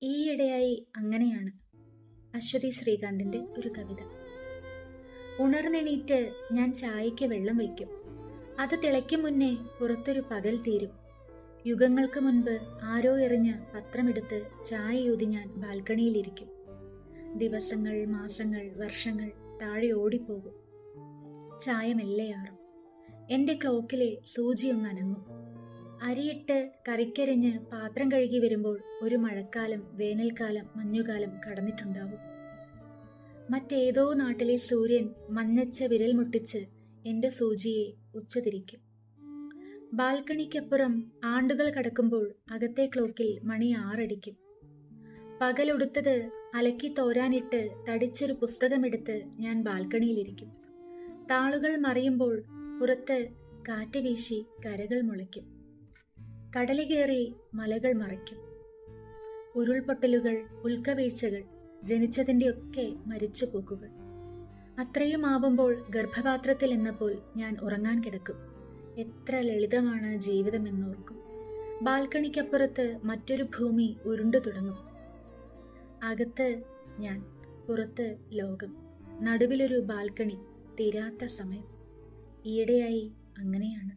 ഈയിടെയായി അങ്ങനെയാണ്. അശ്വതി ശ്രീകാന്തിന്റെ ഒരു കവിത. ഉണർന്നെണീറ്റ് ഞാൻ ചായയ്ക്ക് വെള്ളം വയ്ക്കും. അത് തിളയ്ക്കും മുന്നേ പുറത്തൊരു പകൽ തീരും. യുഗങ്ങൾക്ക് മുൻപ് ആരോ എറിഞ്ഞ പത്രമെടുത്ത് ചായയൂതി ഞാൻ ബാൽക്കണിയിലിരിക്കും. ദിവസങ്ങൾ, മാസങ്ങൾ, വർഷങ്ങൾ താഴെ ഓടിപ്പോകും. ചായ മെല്ലെയാറും. എൻ്റെ ക്ലോക്കിലെ സൂചിയൊന്ന് അനങ്ങും. അരിയിട്ട് കറിക്കരിഞ്ഞ് പാത്രം കഴുകി വരുമ്പോൾ ഒരു മഴക്കാലം, വേനൽക്കാലം, മഞ്ഞുകാലം കടന്നിട്ടുണ്ടാവും. മറ്റേതോ നാട്ടിലെ സൂര്യൻ മഞ്ഞച്ച വിരൽ മുട്ടിച്ച് എൻ്റെ സൂചിയെ ഉച്ചതിരിക്കും. ബാൽക്കണിക്കപ്പുറം ആണ്ടുകൾ കടക്കുമ്പോൾ അകത്തെ ക്ലോക്കിൽ മണി 6 അടിക്കും. പകലുടുത്തത് അലക്കി തോരാനിട്ട് തടിച്ചൊരു പുസ്തകമെടുത്ത് ഞാൻ ബാൽക്കണിയിലിരിക്കും. താളുകൾ മറിയുമ്പോൾ പുറത്ത് കാറ്റ് വീശി കരകൾ മുളയ്ക്കും. കടല് കയറി മലകൾ മറയ്ക്കും. ഉരുൾപൊട്ടലുകൾ, ഉൽക്കവീഴ്ചകൾ, ജനിച്ചതിൻ്റെയൊക്കെ മരിച്ചു പോക്കുകൾ. അത്രയും ആവുമ്പോൾ ഗർഭപാത്രത്തിൽ എന്നപ്പോൾ ഞാൻ ഉറങ്ങാൻ കിടക്കും. എത്ര ലളിതമാണ് ജീവിതമെന്നോർക്കും. ബാൽക്കണിക്കപ്പുറത്ത് മറ്റൊരു ഭൂമി ഉരുണ്ടു തുടങ്ങും. അകത്ത് ഞാൻ, പുറത്ത് ലോകം, നടുവിലൊരു ബാൽക്കണി, തീരാത്ത സമയം. ഈയിടെയായി അങ്ങനെയാണ്.